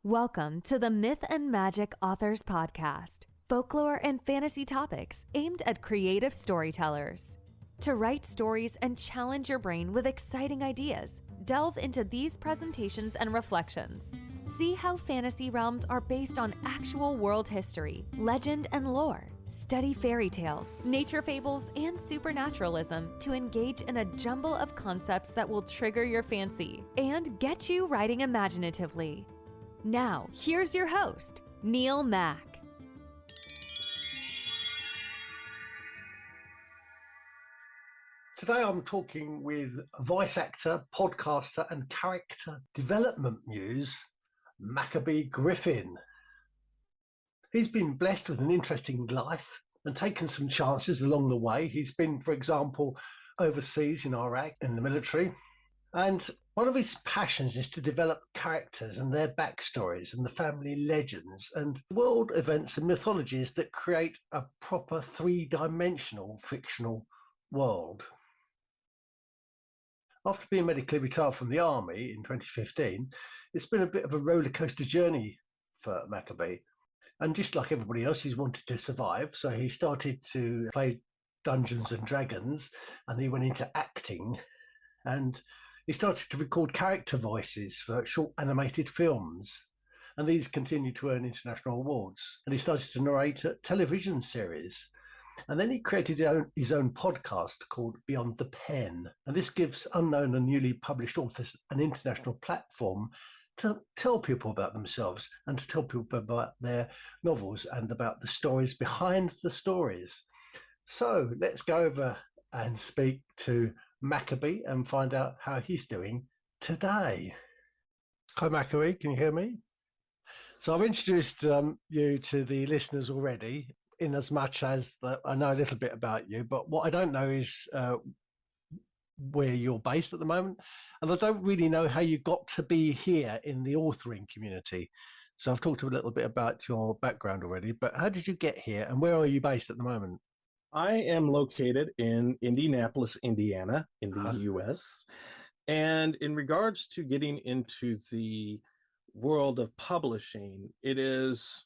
Welcome to the Myth and Magic Authors Podcast, folklore and fantasy topics aimed at creative storytellers. To write stories and challenge your brain with exciting ideas, delve into these presentations and reflections. See how fantasy realms are based on actual world history, legend, and lore. Study fairy tales, nature fables, and supernaturalism to engage in a jumble of concepts that will trigger your fancy and get you writing imaginatively. Now, here's your host, Neil Mack. Today I'm talking with voice actor, podcaster and character development muse, Maccabee Griffin. He's been blessed with an interesting life and taken some chances along the way. He's been, for example, overseas in Iraq in the military. And one of his passions is to develop characters and their backstories and the family legends and world events and mythologies that create a proper three-dimensional fictional world. After being medically retired from the army in 2015, it's been a bit of a roller coaster journey for Maccabee. And just like everybody else, he's wanted to survive. So he started to play Dungeons and Dragons and he went into acting and he started to record character voices for short animated films. And these continued to earn international awards. And he started to narrate a television series. And then he created his own podcast called Beyond the Pen. And this gives unknown and newly published authors an international platform to tell people about themselves and to tell people about their novels and about the stories behind the stories. So let's go over and speak to Maccabee and find out how he's doing today. Hi, Maccabee. Can you hear me? So I've introduced you to the listeners already, in as much as that I know a little bit about you, but what I don't know is where you're based at the moment, and I don't really know how you got to be here in the authoring community. So I've talked a little bit about your background already, but how did you get here and where are you based at the moment? I am located in Indianapolis, Indiana, in the U.S. And in regards to getting into the world of publishing, it is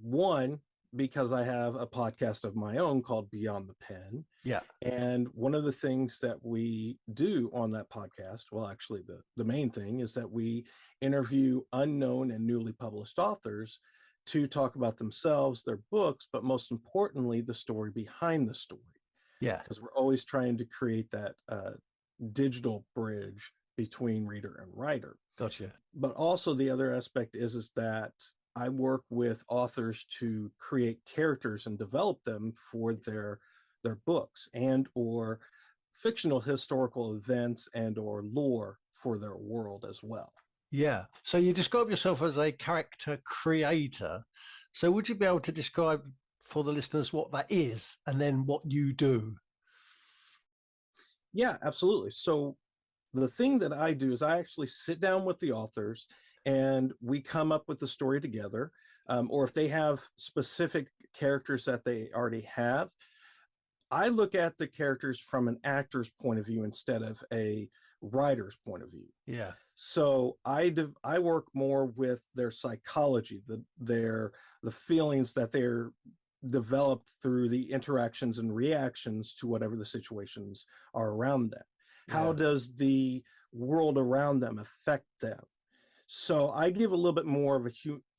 one, because I have a podcast of my own called Beyond the Pen. Yeah. And one of the things that we do on that podcast, well, actually the main thing is that we interview unknown and newly published authors to talk about themselves, their books, but most importantly, the story behind the story. Yeah. Because we're always trying to create that digital bridge between reader and writer. Gotcha. But also the other aspect is that I work with authors to create characters and develop them for their books and or fictional historical events and or lore for their world as well. Yeah. So you describe yourself as a character creator. So would you be able to describe for the listeners what that is and then what you do? Yeah, absolutely. So the thing that I do is I actually sit down with the authors and we come up with the story together. Or if they have specific characters that they already have, I look at the characters from an actor's point of view instead of a writer's point of view. Yeah. So I work more with their psychology, the feelings that they're developed through the interactions and reactions to whatever the situations are around them. Yeah. How does the world around them affect them? So I give a little bit more of a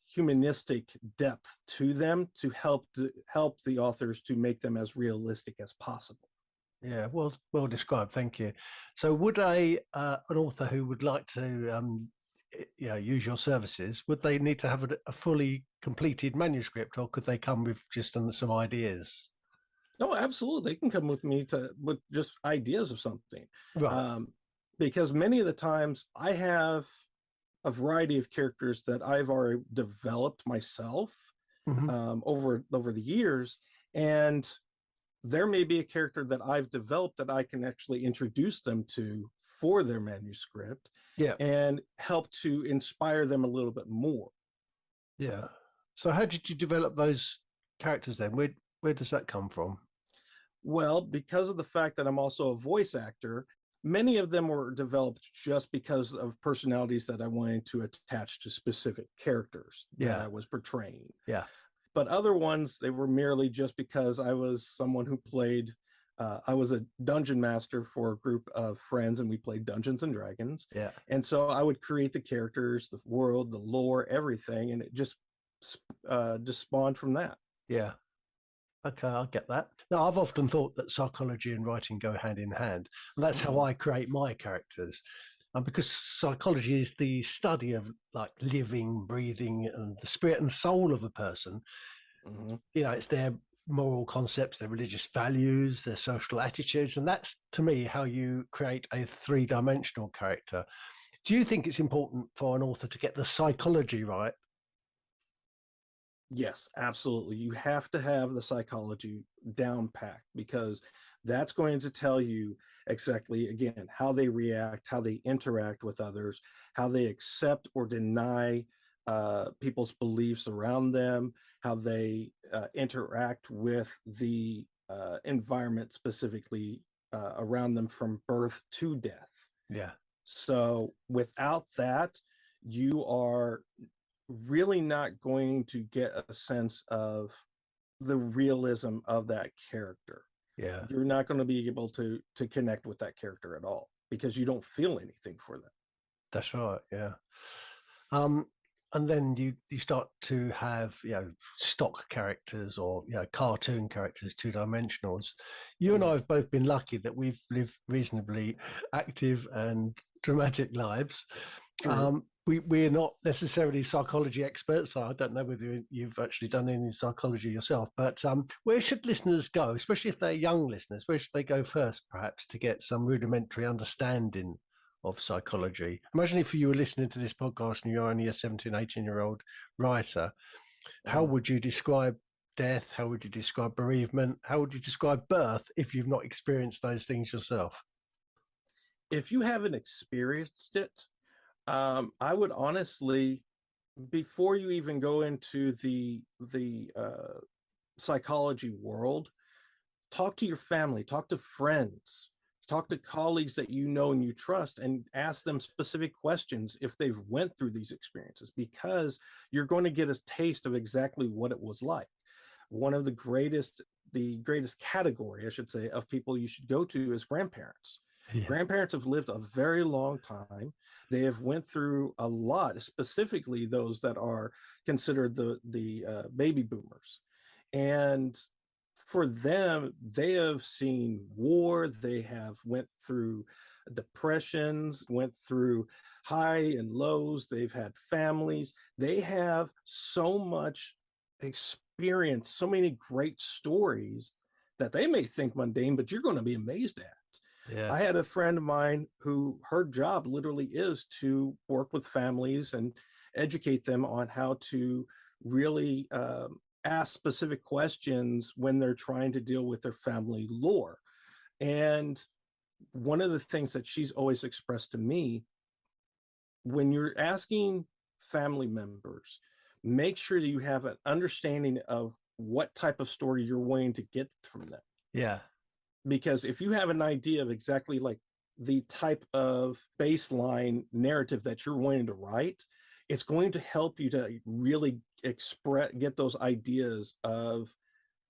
humanistic depth to them to help the authors to make them as realistic as possible. Yeah, well described. Thank you. So, would an author who would like to use your services, would they need to have a fully completed manuscript, or could they come with just some ideas? No, absolutely. They can come with me with just ideas of something. Right. Because many of the times I have a variety of characters that I've already developed myself over the years, and there may be a character that I've developed that I can actually introduce them to for their manuscript, and help to inspire them a little bit more. Yeah. So how did you develop those characters then? Where does that come from? Well, because of the fact that I'm also a voice actor, Many of them were developed just because of personalities that I wanted to attach to specific characters that I was portraying. Yeah. But other ones, they were merely just because I was someone who played, I was a dungeon master for a group of friends, and we played Dungeons and Dragons. Yeah. And so I would create the characters, the world, the lore, everything, and it just spawned from that. Yeah. Okay, I get that. Now, I've often thought that psychology and writing go hand in hand, and that's how I create my characters. And because psychology is the study of like living, breathing, and the spirit and soul of a person, you know, it's their moral concepts, their religious values, their social attitudes, and that's, to me, how you create a three-dimensional character. Do you think it's important for an author to get the psychology right? Yes, absolutely. You have to have the psychology down packed, because that's going to tell you exactly, again, how they react, how they interact with others, how they accept or deny people's beliefs around them, how they interact with the environment specifically around them from birth to death. Yeah. So without that, you are really not going to get a sense of the realism of that character. Yeah. You're not going to be able to connect with that character at all, because you don't feel anything for them. That's right. Yeah. And then you start to have, you know, stock characters or, you know, cartoon characters, two-dimensionals. You and I have both been lucky that we've lived reasonably active and dramatic lives. We're not necessarily psychology experts. So I don't know whether you've actually done any psychology yourself, but where should listeners go, especially if they're young listeners? Where should they go first, perhaps, to get some rudimentary understanding of psychology? Imagine if you were listening to this podcast and you're only a 17, 18-year-old writer. How would you describe death? How would you describe bereavement? How would you describe birth if you've not experienced those things yourself? If you haven't experienced it, I would honestly, before you even go into the psychology world, talk to your family, talk to friends, talk to colleagues that you know and you trust, and ask them specific questions if they've went through these experiences, because you're going to get a taste of exactly what it was like. One of the greatest category, I should say, of people you should go to is grandparents. Yeah. Grandparents have lived a very long time. They have went through a lot, specifically those that are considered the baby boomers. And for them, they have seen war, they have went through depressions, went through high and lows, they've had families, they have so much experience, so many great stories that they may think mundane, but you're going to be amazed at. Yeah. I had a friend of mine who her job literally is to work with families and educate them on how to really ask specific questions when they're trying to deal with their family lore. And one of the things that she's always expressed to me, when you're asking family members, make sure that you have an understanding of what type of story you're wanting to get from them. Yeah. Because if you have an idea of exactly like the type of baseline narrative that you're wanting to write, it's going to help you to really get those ideas of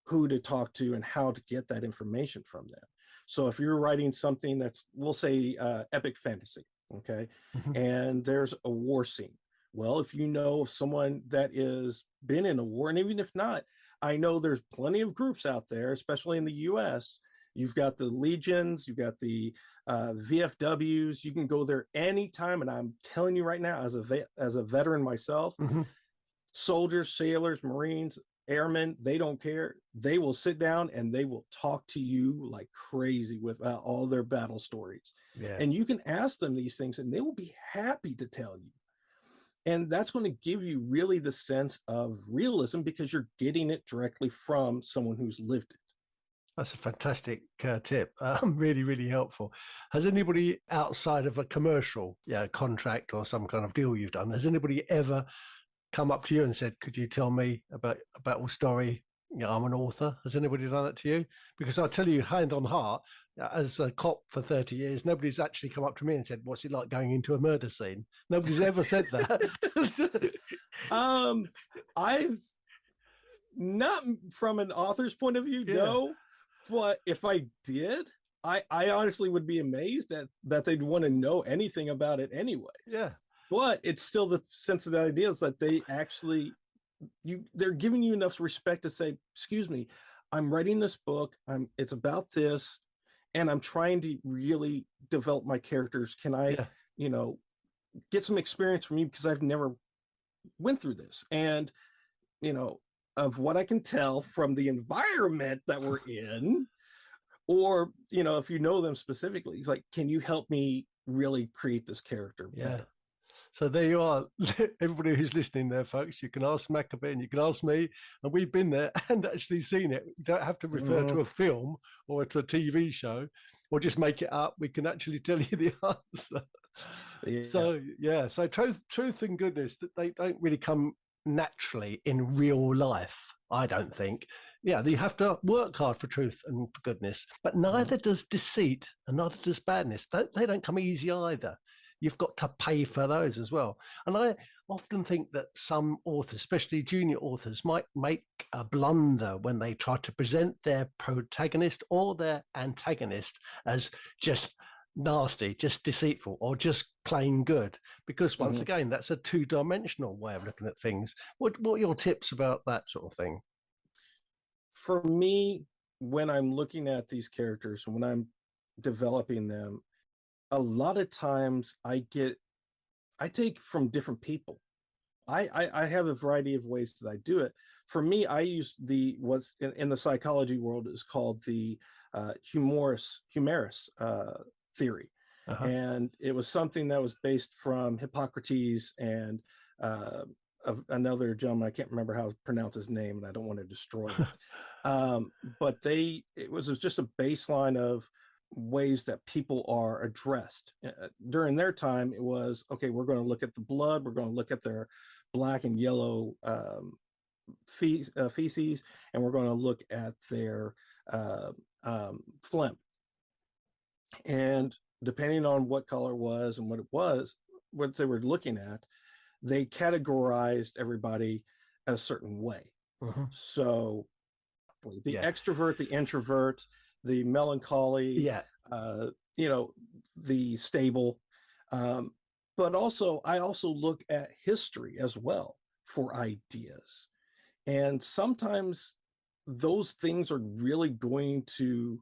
who to talk to and how to get that information from them. So if you're writing something that's, we'll say, epic fantasy, okay, and there's a war scene. Well, if you know of someone that is been in a war, and even if not, I know there's plenty of groups out there, especially in the US. You've got the legions, you've got the VFWs. You can go there anytime. And I'm telling you right now, as a veteran myself, soldiers, sailors, Marines, airmen, they don't care. They will sit down and they will talk to you like crazy with all their battle stories. Yeah. And you can ask them these things and they will be happy to tell you. And that's going to give you really the sense of realism, because you're getting it directly from someone who's lived it. That's a fantastic tip. Really, really helpful. Has anybody outside of a commercial contract or some kind of deal you've done, has anybody ever come up to you and said, could you tell me about a story Yeah, I'm an author. Has anybody done that to you? Because I tell you, hand on heart, as a cop for 30 years, nobody's actually come up to me and said, "What's it like going into a murder scene?" Nobody's ever said that. I've not from an author's point of view, no. But if I did, I honestly would be amazed that they'd want to know anything about it anyways. Yeah. But it's still the sense of the idea is that they actually they're giving you enough respect to say, excuse me, I'm writing this book. It's about this, and I'm trying to really develop my characters. Can I, get some experience from you because I've never went through this. And, of what I can tell from the environment that we're in, or, if you know them specifically, it's like, can you help me really create this character better? So there you are. Everybody who's listening there, folks, you can ask Maccabee and you can ask me, and we've been there and actually seen it. You don't have to refer to a film or to a TV show or just make it up. We can actually tell you the answer. Yeah. So truth and goodness, that they don't really come naturally in real life, I don't think. Yeah, you have to work hard for truth and for goodness, but neither does deceit and neither does badness. They don't come easy either. You've got to pay for those as well. And I often think that some authors, especially junior authors, might make a blunder when they try to present their protagonist or their antagonist as just nasty, just deceitful, or just plain good. Because once again, that's a two-dimensional way of looking at things. What are your tips about that sort of thing? For me, when I'm looking at these characters and when I'm developing them, a lot of times I take from different people. I have a variety of ways that I do it. For me, I use what's in the psychology world is called the humerus theory. And it was something that was based from Hippocrates and another gentleman. I can't remember how to pronounce his name, and I don't want to destroy it. But it was just a baseline of ways that people are addressed. During their time, it was, okay, we're going to look at the blood, we're going to look at their black and yellow feces, and we're going to look at their phlegm. And depending on what color it was and what they were looking at, they categorized everybody a certain way. So the extrovert, the introvert, the melancholy, the stable. But also, I also look at history as well for ideas. And sometimes those things are really going to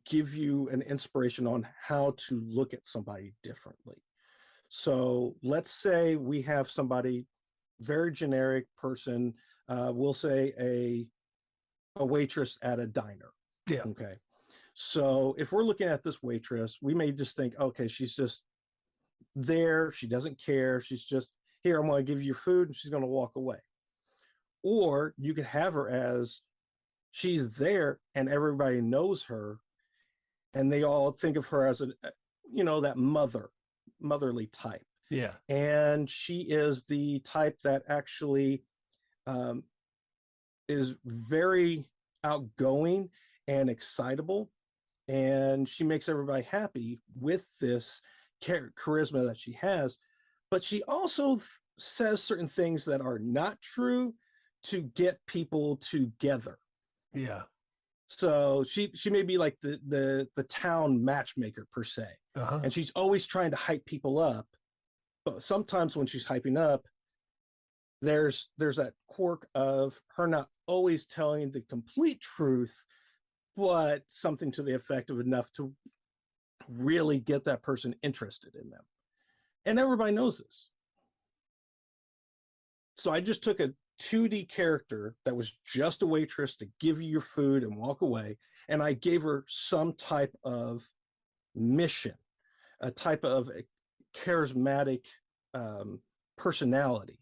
give you an inspiration on how to look at somebody differently. So let's say we have somebody, very generic person, we'll say a waitress at a diner. Yeah. Okay. So if we're looking at this waitress, we may just think, okay, she's just there. She doesn't care. She's just here. I'm going to give you your food, and she's going to walk away. Or you could have her as she's there and everybody knows her, and they all think of her as that motherly type. Yeah. And she is the type that actually is very outgoing and excitable, and she makes everybody happy with this charisma that she has. But she also says certain things that are not true to get people together. Yeah. So she may be like the town matchmaker per se, and she's always trying to hype people up. But sometimes when she's hyping up, there's that quirk of her not always telling the complete truth, but something to the effect of enough to really get that person interested in them. And everybody knows this. So I just took a 2D character that was just a waitress to give you your food and walk away, and I gave her some type of mission, a type of charismatic personality.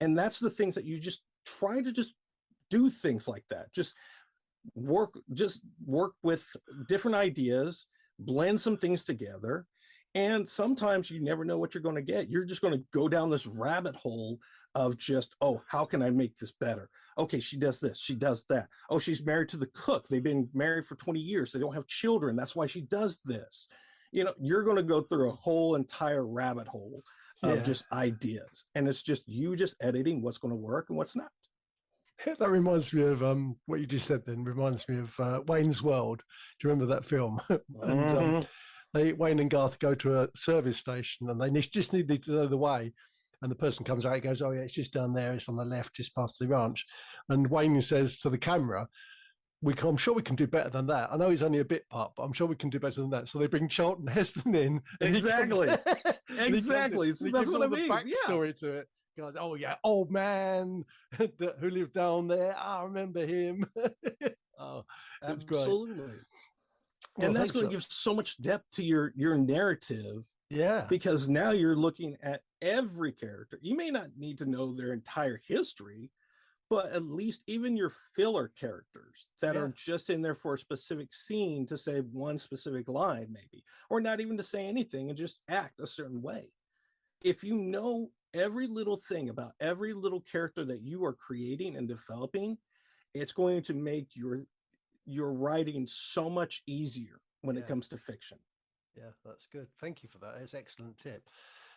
And that's the things that you just try to just do things like that. Just work with different ideas, blend some things together, And sometimes you never know what you're going to get. You're just going to go down this rabbit hole of just, oh, how can I make this better? Okay, she does this, she does that. Oh, she's married to the cook. They've been married for 20 years. They don't have children. That's why she does this. You know, you're going to go through a whole entire rabbit hole of just ideas. And it's just you just editing what's going to work and what's not. That reminds me of what you just said. Then reminds me of Wayne's World. Do you remember that film? And Wayne and Garth go to a service station, and they just need to know the way. And the person comes out, he goes, "Oh yeah, it's just down there. It's on the left, just past the ranch." And Wayne says to the camera, I'm sure we can do better than that. I know he's only a bit part, but I'm sure we can do better than that. So they bring Charlton Heston in. Exactly. Exactly. That's what I mean. Backstory to it. Goes, oh yeah, old man who lived down there. I remember him. Oh, it's great. Absolutely. And that's going to give so much depth to your narrative. Yeah. Because now you're looking at every character. You may not need to know their entire history, but at least even your filler characters that are just in there for a specific scene to say one specific line, maybe, or not even to say anything and just act a certain way. If you know every little thing about every little character that you are creating and developing, it's going to make your writing so much easier when it comes to fiction. Yeah, that's good. Thank you for that. It's an excellent tip.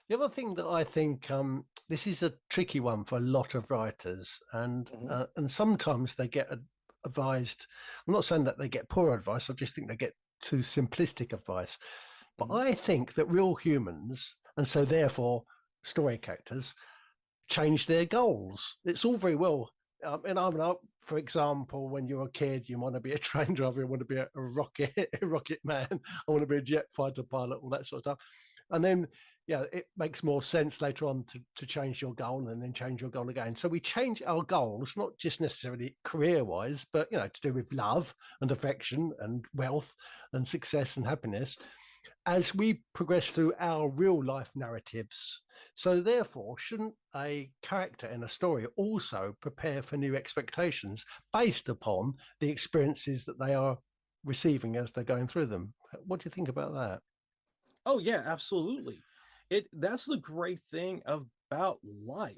The other thing that I think this is a tricky one for a lot of writers, and sometimes they get advised. I'm not saying that they get poor advice. I just think they get too simplistic advice. But I think that real humans, and so therefore story characters, change their goals. It's all very well. And I'm not, for example, when you're a kid, you want to be a train driver, you want to be a rocket man, I want to be a jet fighter pilot, all that sort of stuff. And then, it makes more sense later on to change your goal and then change your goal again. So we change our goals, not just necessarily career-wise, but, to do with love and affection and wealth and success and happiness as we progress through our real life narratives. So therefore, shouldn't a character in a story also prepare for new expectations based upon the experiences that they are receiving as they're going through them? What do you think about that? Oh yeah, absolutely. That's the great thing about life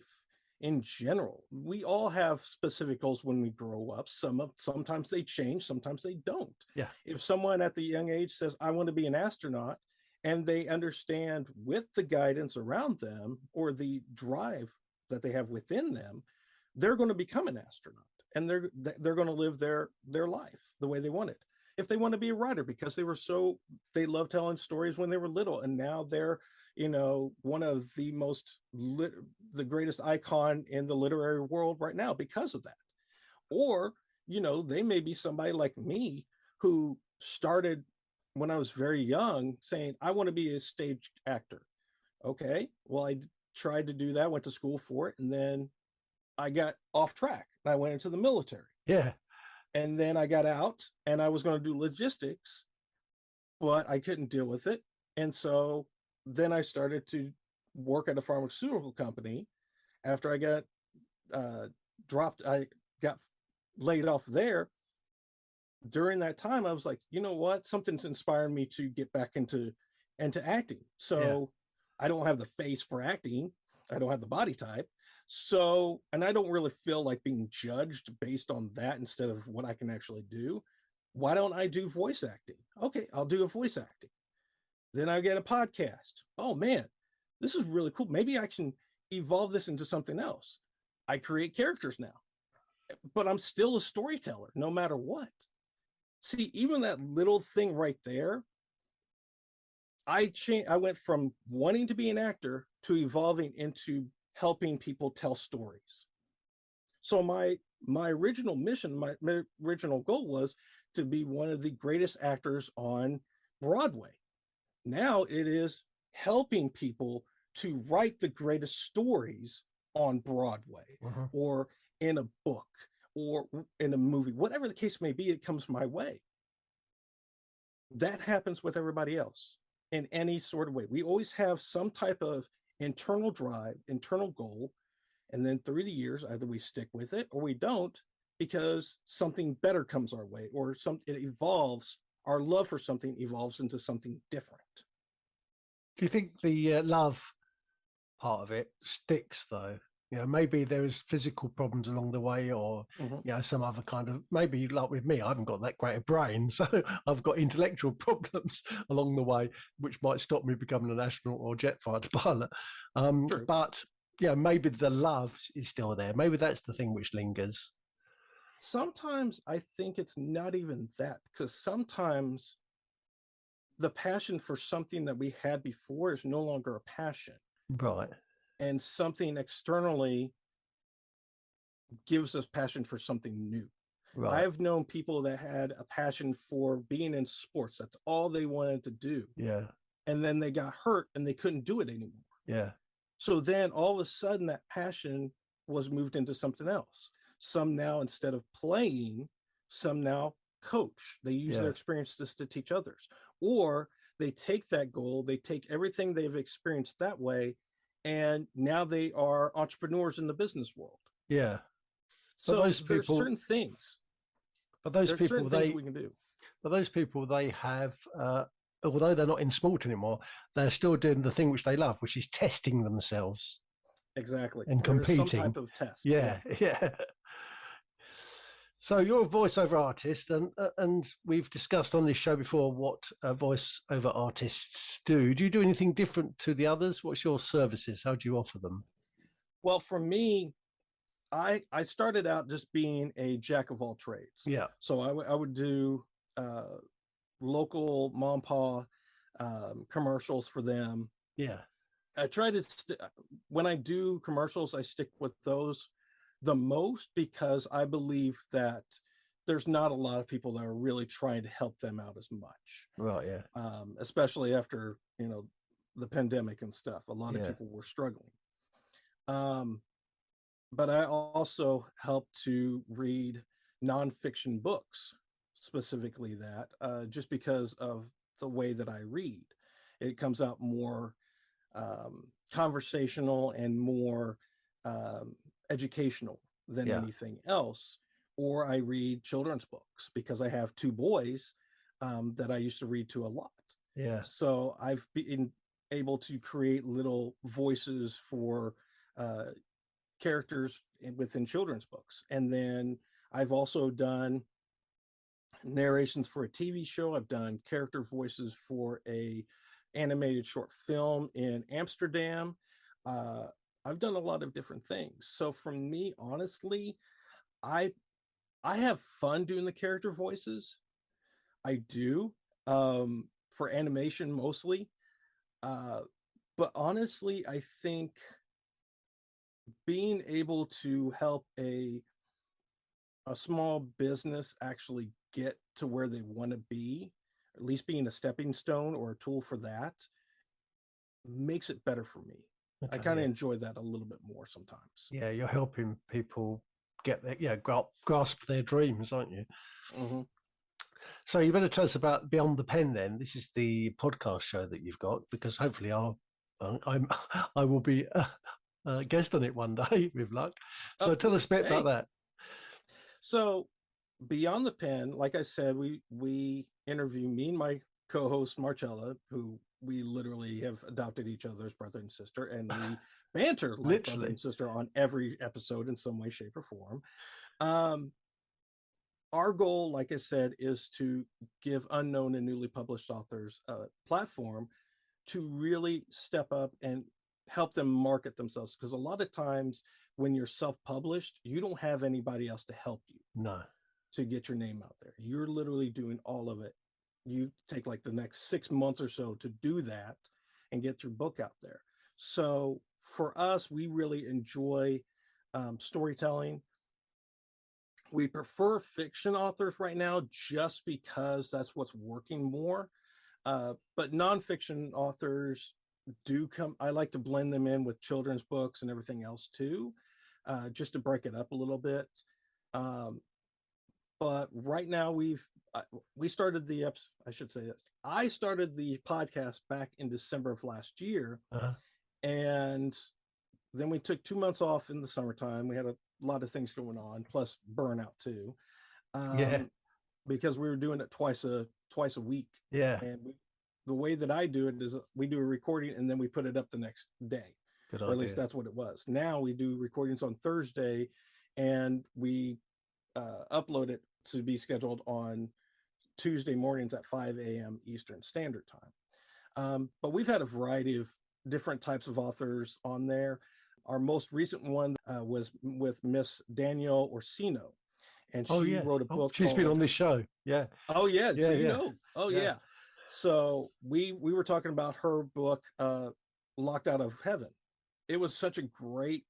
in general. We all have specific goals when we grow up. Sometimes they change, sometimes they don't. Yeah. If someone at the young age says, I want to be an astronaut, and they understand with the guidance around them or the drive that they have within them, they're going to become an astronaut, and they're going to live their life the way they want it. If they want to be a writer because they love telling stories when they were little, and now they're one of the greatest icon in the literary world right now because of that. Or they may be somebody like me who started when I was very young saying, I want to be a stage actor. Okay, well, I tried to do that, went to school for it, and then I got off track and I went into the military. Yeah. And then I got out and I was going to do logistics, but I couldn't deal with it. And so then I started to work at a pharmaceutical company. After I got I got laid off there. During that time, I was like, you know what? Something's inspired me to get back into acting. So I don't have the face for acting. I don't have the body type. So, and I don't really feel like being judged based on that instead of what I can actually do. Why don't I do voice acting? Okay, I'll do a voice acting. Then I get a podcast. Oh man, this is really cool. Maybe I can evolve this into something else. I create characters now, but I'm still a storyteller no matter what. See, even that little thing right there, I went from wanting to be an actor to evolving into helping people tell stories. So my original mission, my original goal was to be one of the greatest actors on Broadway. Now it is helping people to write the greatest stories on Broadway or in a book or in a movie, whatever the case may be, it comes my way. That happens with everybody else in any sort of way. We always have some type of internal drive, internal goal, and then through the years, either we stick with it or we don't because something better comes our way or it evolves. Our love for something evolves into something different. Do you think the love part of it sticks though? Maybe there is physical problems along the way, or some other kind of, maybe like with me, I haven't got that great a brain, so I've got intellectual problems along the way, which might stop me becoming an astronaut or jet fighter pilot. But maybe the love is still there. Maybe that's the thing which lingers. Sometimes I think it's not even that, because sometimes the passion for something that we had before is no longer a passion. Right. And something externally gives us passion for something new. Right. I've known people that had a passion for being in sports. That's all they wanted to do. Yeah. And then they got hurt and they couldn't do it anymore. Yeah. So then all of a sudden that passion was moved into something else. Some now, instead of playing, some now coach. They use their experiences to teach others. Or they take that goal, they take everything they've experienced that way, and now they are entrepreneurs in the business world. Yeah. So there's certain things. But those people, we can do. But those people, they have, although they're not in sport anymore, they're still doing the thing which they love, which is testing themselves. Exactly. And competing. Some type of test. Yeah. So you're a voiceover artist, and we've discussed on this show before what voiceover artists do. Do you do anything different to the others? What's your services? How do you offer them? Well, for me, I started out just being a jack of all trades. Yeah. So I would do local mom pa commercials for them. Yeah. I try to when I do commercials, I stick with those the most, because I believe that there's not a lot of people that are really trying to help them out as much. Right. Yeah. Especially after, the pandemic and stuff. A lot of people were struggling. But I also help to read nonfiction books, specifically that, just because of the way that I read. It comes out more conversational and more educational than anything else. Or I read children's books, because I have 2 boys that I used to read to a lot. Yeah. So I've been able to create little voices for characters within children's books. And then I've also done narrations for a TV show. I've done character voices for a animated short film in Amsterdam. I've done a lot of different things. So for me, honestly, I have fun doing the character voices. I do, for animation mostly. But honestly, I think being able to help a small business actually get to where they want to be, at least being a stepping stone or a tool for that, makes it better for me. Okay, I kind of enjoy that a little bit more sometimes. Yeah, you're helping people get their, grasp their dreams, aren't you? Mm-hmm. So you better tell us about Beyond the Pen then. This is the podcast show that you've got, because hopefully I will be a guest on it one day with luck. So tell us a bit about that. So Beyond the Pen, like I said, we interview me and my co-host Marcella, who we literally have adopted each other as brother and sister, and we banter like brother and sister on every episode in some way, shape, or form. Our goal, like I said, is to give unknown and newly published authors a platform to really step up and help them market themselves. Because a lot of times when you're self-published, you don't have anybody else to help you. No. To get your name out there. You're literally doing all of it. You take like the next 6 months or so to do that and get your book out there. So for us, we really enjoy storytelling. We prefer fiction authors right now just because that's what's working more. But nonfiction authors do come. I like to blend them in with children's books and everything else too, just to break it up a little bit. But right now we started the I should say this. I started the podcast back in December of last year, and then we took 2 months off in the summertime. We had a lot of things going on, plus burnout too. Because we were doing it twice a week. Yeah. And the way that I do it is we do a recording and then we put it up the next day. Good or idea. At least that's what it was. Now we do recordings on Thursday and we upload it to be scheduled on Tuesday mornings at 5 a.m. Eastern Standard Time. But we've had a variety of different types of authors on there. Our most recent one was with Miss Danielle Orsino, and she wrote a book. She's been on this show. Yeah. Oh yeah. Yeah, So yeah. you know. Oh yeah. So we were talking about her book, Locked Out of Heaven. It was such a great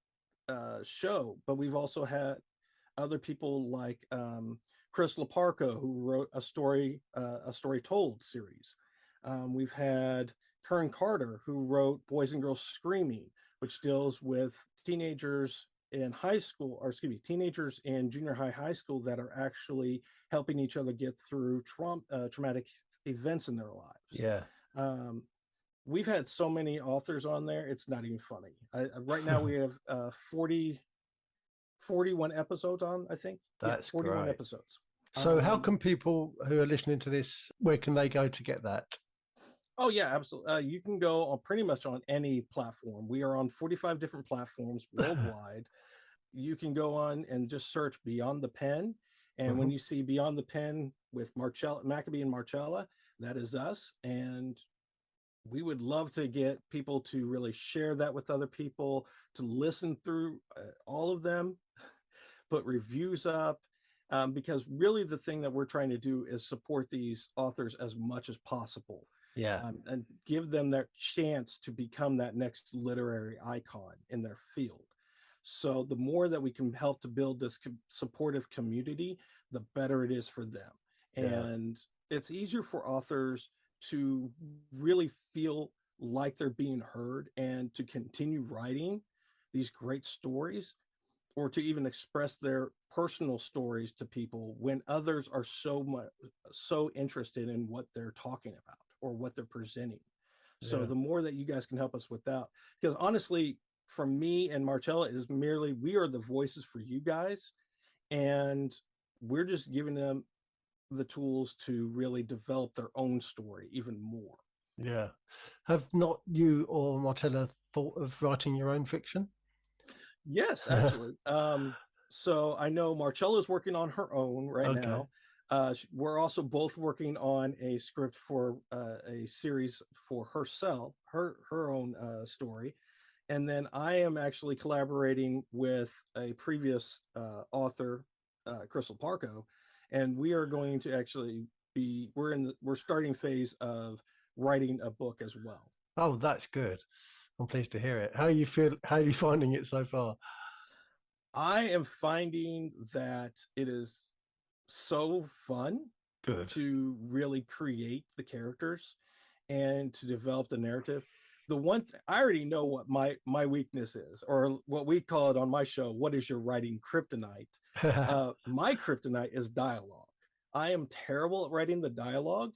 show, but we've also had other people like Chris Laparco, who wrote a story told series. We've had Kern Carter, who wrote Boys and Girls Screaming, which deals with teenagers in high school, or excuse me, teenagers in junior high school that are actually helping each other get through traumatic events in their lives. Yeah. We've had so many authors on there, it's not even funny. Right now we have 41 episodes on, I think. That's 41 great. episodes. So how can people who are listening to this, where can they go to get that? Oh yeah, absolutely. You can go on pretty much on any platform. We are on 45 different platforms worldwide. You can go on and just search Beyond the Pen. And when you see Beyond the Pen with Maccabee and Marcella, that is us. And we would love to get people to really share that with other people, to listen through all of them, put reviews up, because really the thing that we're trying to do is support these authors as much as possible. Yeah. And give them that chance to become that next literary icon in their field. So the more that we can help to build this supportive community, the better it is for them. Yeah. And it's easier for authors to really feel like they're being heard and to continue writing these great stories, or to even express their personal stories to people when others are so interested in what they're talking about or what they're presenting. So the more that you guys can help us with that, because honestly, for me and Marcella, it is merely, we are the voices for you guys, and we're just giving them the tools to really develop their own story even more. Yeah. Have not you or Marcella thought of writing your own fiction? Yes, actually. So I know Marcella's working on her own right now. We're also both working on a script for a series for herself, her own story. And then I am actually collaborating with a previous author, Crystal Parco, and we are going to actually we're starting phase of writing a book as well. Oh, that's good. I'm pleased to hear it. How are you finding it so far? I am finding that it is so fun to really create the characters and to develop the narrative. The one thing I already know what my weakness is, or what we call it on my show, what is your writing kryptonite? My kryptonite is dialogue. I am terrible at writing the dialogue,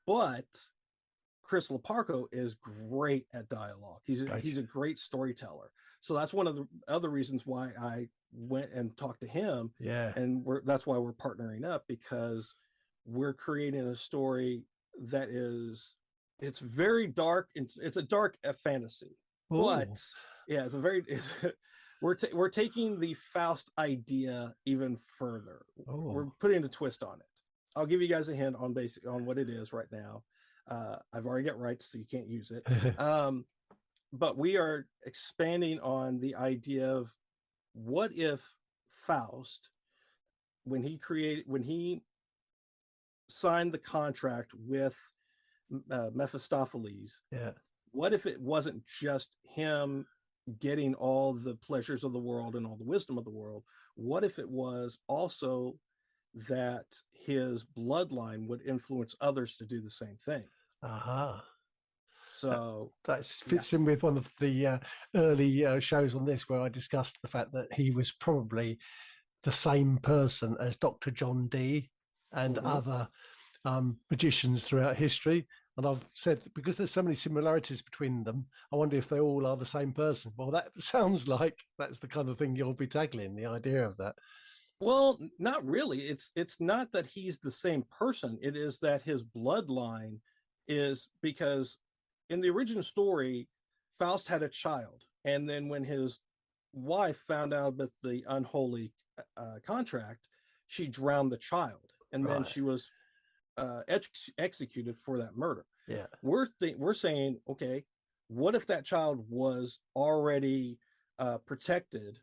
but Chris Laparco is great at dialogue. He's a great storyteller. So that's one of the other reasons why I went and talked to him. Yeah. And that's why we're partnering up, because we're creating a story that it's very dark. It's a dark fantasy. Ooh. But yeah, we're taking the Faust idea even further. Ooh. We're putting a twist on it. I'll give you guys a hint on what it is right now. I've already got rights, so you can't use it. But we are expanding on the idea of what if Faust, when he signed the contract with Mephistopheles, what if it wasn't just him getting all the pleasures of the world and all the wisdom of the world? What if it was also that his bloodline would influence others to do the same thing? So that fits in with one of the early shows on this, where I discussed the fact that he was probably the same person as Dr. John Dee and other magicians throughout history. And I've said, because there's so many similarities between them, I wonder if they all are the same person. Well, that sounds like that's the kind of thing you'll be tackling, the idea of that. Well, not really. It's not that he's the same person. It is that his bloodline is because in the original story, Faust had a child, and then when his wife found out about the unholy contract, she drowned the child, and then she was executed for that murder. Yeah, we're saying, okay, what if that child was already protected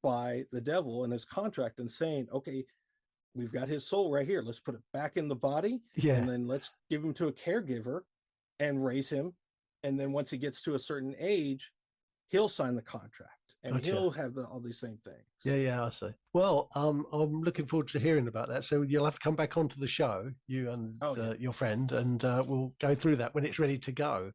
by the devil and his contract, and saying, okay, we've got his soul right here, let's put it back in the body, and then let's give him to a caregiver and raise him, and then once he gets to a certain age, he'll sign the contract and he'll have all these same things. Yeah, I see. Well, I'm looking forward to hearing about that. So you'll have to come back onto the show, you and your friend, and we'll go through that when it's ready to go.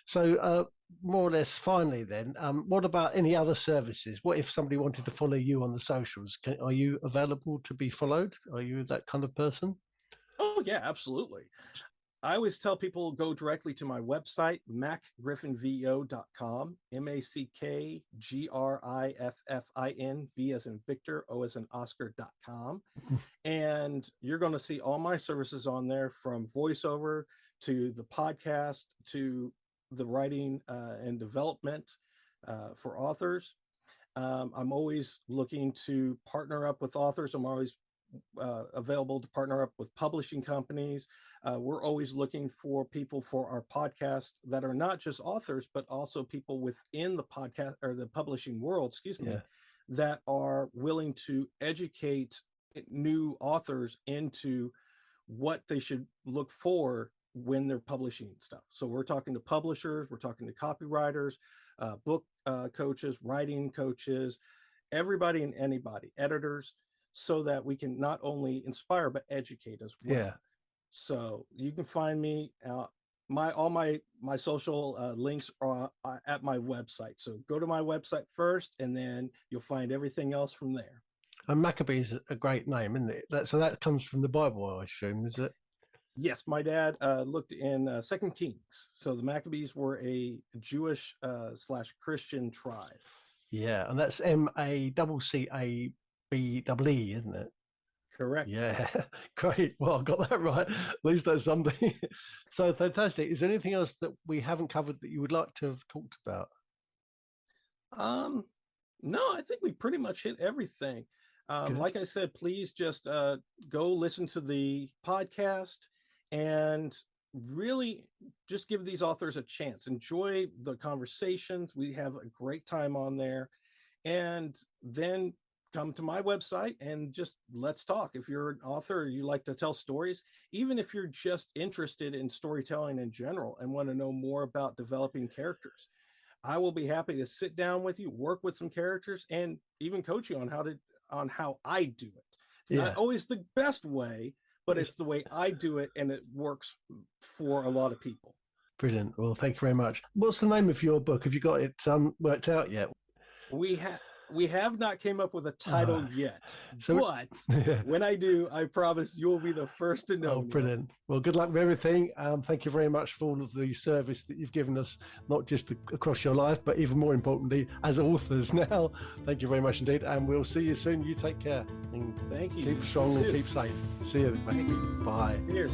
So more or less, finally then, what about any other services? What if somebody wanted to follow you on the socials? Are you available to be followed? Are you that kind of person? Oh, yeah, absolutely. I always tell people go directly to my website, macgriffinvo.com, MACKGRIFFIN, V as in Victor, O as in Oscar.com. And you're going to see all my services on there, from voiceover to the podcast to the writing and development for authors. I'm always looking to partner up with authors. I'm always available to partner up with publishing companies. We're always looking for people for our podcast that are not just authors, but also people within the podcast or the publishing world, that are willing to educate new authors into what they should look for when they're publishing stuff. So we're talking to publishers, we're talking to copywriters, book coaches, writing coaches, everybody and anybody, editors, so that we can not only inspire but educate as well. Yeah. So you can find me. All my social links are at my website. So go to my website first, and then you'll find everything else from there. And Maccabee is a great name, isn't it? So that comes from the Bible, I assume, is it? Yes, my dad looked in 2 Kings. So the Maccabees were a Jewish /Christian tribe. Yeah, and that's MACCABEE, isn't it? Correct. Yeah, great. Well, I got that right. At least that's something. So fantastic. Is there anything else that we haven't covered that you would like to have talked about? No, I think we pretty much hit everything. Like I said, please just go listen to the podcast and really just give these authors a chance. Enjoy the conversations. We have a great time on there. And then come to my website and just let's talk. If you're an author or you like to tell stories, even if you're just interested in storytelling in general and want to know more about developing characters, I will be happy to sit down with you, work with some characters, and even coach you on how I do it. It's not always the best way, but it's the way I do it, and it works for a lot of people. Brilliant. Well, thank you very much. What's the name of your book? Have you got it worked out yet? We have not came up with a title yet, but when I do, I promise you'll be the first to know. Oh, brilliant. Well, good luck with everything. Thank you very much for all of the service that you've given us, not just across your life, but even more importantly, as authors now. Thank you very much indeed. And we'll see you soon. You take care. And thank you. Keep strong and keep safe. See you. Bye. Cheers.